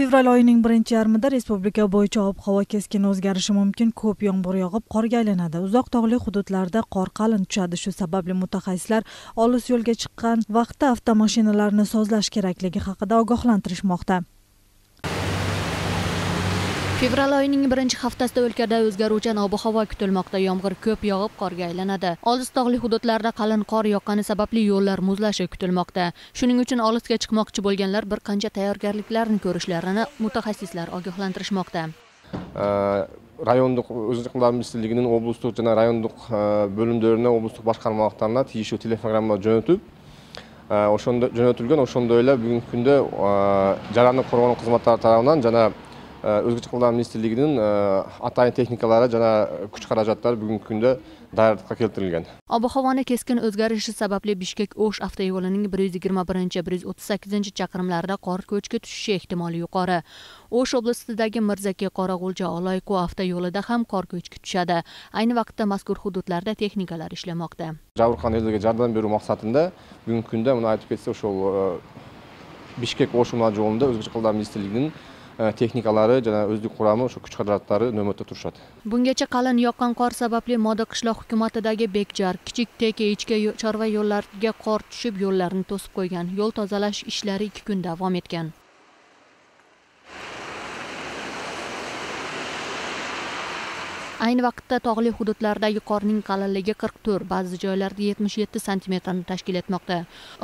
Fevral oyining birinchi yarmida respublika bo'yicha ob-havo keskin o'zgarishi mumkin. Ko'p yomg'ir yog'ib, qorga aylanadi. Uzoq tog'li hududlarda qor qalin tushadi. Shu sababli mutaxassislar olis yo'lga chiqqan vaqtda avtomashinalarni sozlash kerakligi haqida ogohlantirishmoqda. Fevral oyining birinchi haftasida o'lkada o'zgaruvchan ob-havo kutilmoqda. Yomg'ir ko'p yog'ib, qorga aylanadi. Olis tog'li hududlarda qalin qor yoqqani sababli yo'llar muzlashi kutilmoqda. Shuning uchun olisga chiqmoqchi bo'lganlar bir qancha tayyorgarliklarni ko'rishlarini mutaxassislar ogohlantirishmoqda. Rayonduk Özlük Ministrligining oblastық жана rayonduk bölümlerine, oblastық başkarmalarına tiyişli telefonlarla jönötüp, ошондой эле бүгүнкү күндө жарандык коргонуу кызматтары тарабынан жана Özgürlük Ministrligining атайын техникалары жана күч каражаттары бүгүнкү күндө даярдыкка келтирилген. Ob-havoni keskin o'zgarishi sababli Bishkek-O'sh avtoyo'lining 121-138-chaqirimlarida qor ko'chki tushishi ehtimoli yuqori. O'sh oblastidagi Mirzaki Qorag'ulja Oloyqo avtoyo'lida ham qor ko'chki tushadi. Ayni vaqtda mazkur hududlarda texnikalar ishlamoqda. Jabr ellerге жардам берүү максатында бүгүнкү күндө муну айтып кетсе ошол Бишкек-O'sh жолунда Özgürlük Ministrligining texnikalari jana o'zlik quramı o'sha kuch qudratlari navbatda turishadi. Bungacha qalin yoqqan qor sababli Moda qishloq hukumatidagi Bekjar, Kichik Teke ichki chorva yo'llariga qor tushib, yo'llarni to'sib qo'ygan. Yo'l tozalash ishlari 2 kun davom etgan. Ayni vaqtda tog'li hududlardagi qorning qalinligi 44, ba'zi joylarda 77 sm ni tashkil etmoqda.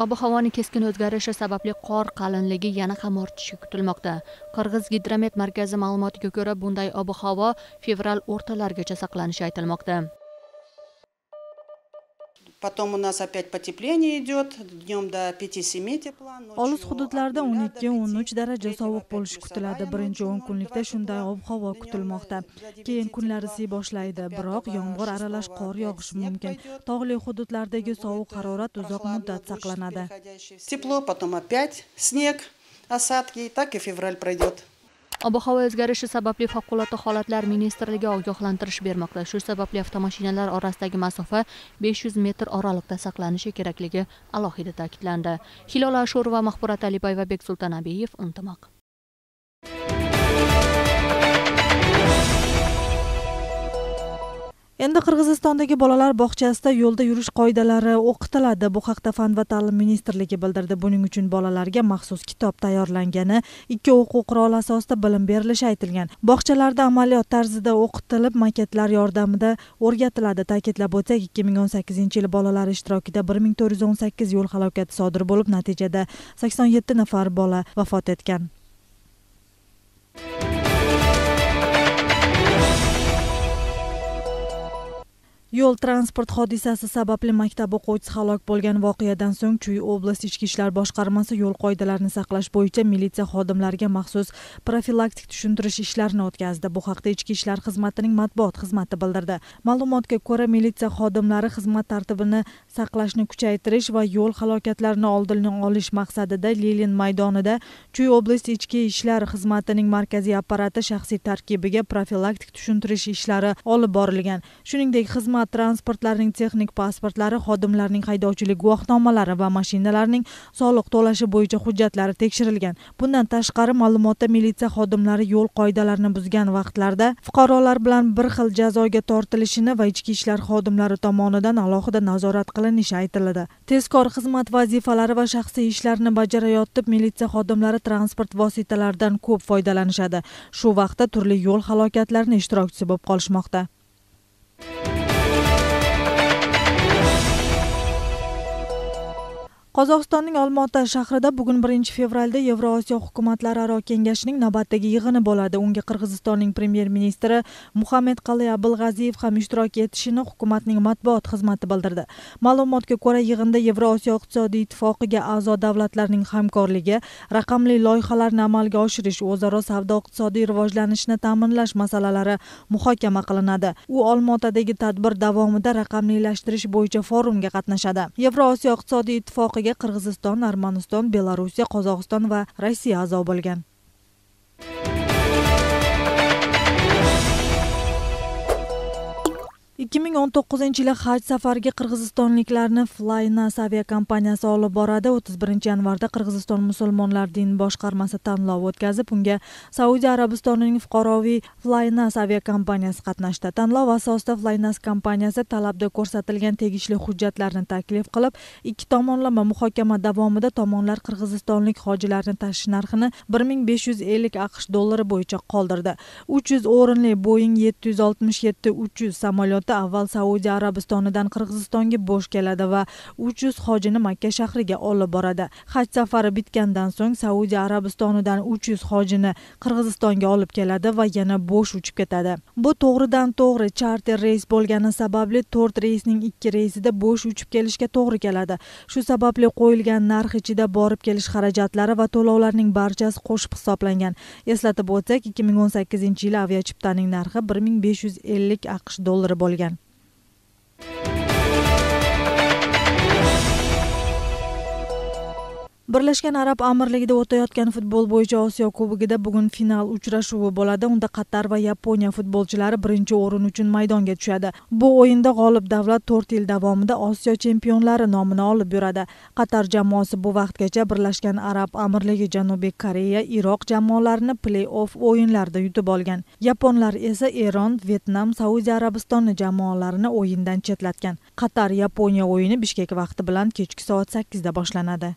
Ob-havoni keskin o'zgarishi sababli qor qalinligi yana ham ortishi kutilmoqda. Qirg'iz gidromet markazi ma'lumotiga ko'ra, bunday ob-havo fevral o'rtalarigacha saqlanishi aytilmoqda. Потом у нас опять потепление идет, днем до 5-7 тепла. Olis hududlarda 12-13 daraja sovuq bo'lishi kutiladi. Birinchi 10 kunlikda shunday ob-havo kutilmoqda. Keyin kunlar isiy boshlaydi, biroq yomg'ir aralash qor yog'ishi mumkin. Tog'li hududlardagi sovuq harorat uzoq muddat saqlanadi. Тепло, потом опять снег, осадки, и так и февраль пройдет. Ob-havo o'zgarishi sababli favqulodda holatlar ministrligi ogohlantirish bermoqda. Shu sababli avtomashinalar orasidagi masofa 500 metr oralikda saqlanishi kerakligi alohida ta'kidlandi. Hilol Ashurova, Mahburat Alibayeva, Beksulton Abiyev, Ынтымак. Endi Qirg'izistondagi bolalar bog'chasida yo'lda yurish qoidalari o'qitiladi. Bu haqda Fan va ta'lim ministrligi bildirdi. Buning uchun bolalarga maxsus kitob tayyorlangani, 2 o'quv quroli asosida bilim berilishi aytilgan. Bog'chalarda amaliyot tarzida o'qitilib, maketlar yordamida o'rgatiladi. Ta'kidlab o'tsak, 2018-yil bolalar ishtirokida 1418 yo'l halokati sodir bo'lib, natijada 87 nafar bola vafot etgan. Yo'l transport hodisasi sababli maktab o'quvchisi halok bo'lgan voqeadan so'ng Chuy oblast ichki ishlar boshqarmasi yo'l qoidalarini saqlash bo'yicha militsiya xodimlariga maxsus profilaktik tushuntirish ishlarini o'tkazdi. Bu haqda ichki ishlar xizmatining matbuot xizmati bildirdi. Ma'lumotga ko'ra, militsiya xodimlari xizmat tartibini saqlashni kuchaytirish va yo'l halokatlarini oldini olish maqsadida Lenin maydonida Chuy oblast ichki ishlar xizmatining markaziy apparati shaxsiy tarkibiga profilaktik tushuntirish ishlari olib borilgan. Shuningdek, xizmat transportlarining texnik pasportlari, xodimlarning haydovchilik guvohnomalari va mashinalarning soliq to'lashi bo'yicha hujjatlari tekshirilgan. Bundan tashqari, ma'lumotda militsiya xodimlari yo'l qoidalarini buzgan vaqtlarda fuqarolar bilan bir xil jazoga tortilishini va ichki ishlar xodimlari tomonidan alohida nazorat qilinishi aytiladi. Tezkor xizmat vazifalari va shaxsiy ishlarni bajarayotib, militsiya xodimlari transport vositalaridan ko'p foydalanishadi. Shu vaqtda turli yo'l halokatlarini ishtirokchisi bo'lib qolishmoqda. Qozog'istonning Olmaota shahrida bugun 1-fevralda Yevrosiyo hukumatlararo kengashining navbatdagi yig'ini bo'ladi. Unga Qirg'izistonning premyer ministri Muhammadqalay Abilg'aziyev ham ishtirok etishini hukumatning matbuot xizmati bildirdi. Ma'lumotga ko'ra, yig'inda Yevrosiyo iqtisodiy ittifoqiga a'zo davlatlarning hamkorligi, raqamli loyihalarni amalga oshirish, o'zaro savdo-iqtisodiy rivojlanishni ta'minlash masalalari muhokama qilinadi. U Olmaotadagi tadbir davomida raqamlilashtirish bo'yicha forumga qatnashadi. Yevrosiyo iqtisodiy ittifoqiga Qirg'iziston, Armaniston, Belorussiya, Qozog'iston va Rossiya a'zo bo'lgan. 2019 yili haj safariga qirg'izistonliklarni Flynas aviakompaniyasi olib boradi. 31 yanvarda Qirg'iziston musulmonlar din boshqarmasi tanlov o'tkazib, unga Saudiya Arabistonining fuqaroviy Flynas aviakompaniyasi qatnashdi. Tanlov asosida Flynas kompaniyasi talabda ko'rsatilgan tegishli hujjatlarni taklif qilib, ikki tomonlama muhokama davomida tomonlar qirg'izistonlik hojilarni tashish narxini 1550 AQSh dollari bo'yicha qoldirdi. 300 o'rinli Boeing 767-300 samolyoti avval Saudiya Arabistonidan Qirg'izistonga bo'sh keladi va 300 hojini Makka shahriga olib boradi. Haj safari bitgandan so'ng Saudiya Arabistonidan 300 hojini Qirg'izistonga olib keladi va yana bo'sh uchib ketadi. Bu to'g'ridan-to'g'ri charter reys bo'lgani sababli 4 reysning 2 reysida bo'sh uchib kelishga to'g'ri keladi. Shu sababli qo'yilgan narx ichida borib kelish xarajatlari va to'lovlarning barchasi qo'shib hisoblangan. Eslatib o'tsak, 2018 yili aviachiptaning narxi 1550 AQSh dollari bo'lgan. Birlashgan Arab Amirligida o'tayotgan futbol bo'yicha Osiyo Kubogida bugun final uchrashuvi bo'ladi. Unda Qatar va Yaponiya futbolchilari birinchi o'rin uchun maydonga tushadi. Bu o'yinda g'olib davlat 4 yil davomida Osiyo chempionlari nomini olib yuradi. Qatar jamoasi bu vaqtgacha Birlashgan Arab Amirligi, Janubiy Koreya, Iroq jamoalarini play-off o'yinlarida yutib olgan. Yaponlar esa Eron, Vyetnam, Saudiya Arabistoni jamoalarini o'yindan chetlatgan. Qatar Yaponiya o'yini Bishkek vaqti bilan kechki soat 8 da boshlanadi.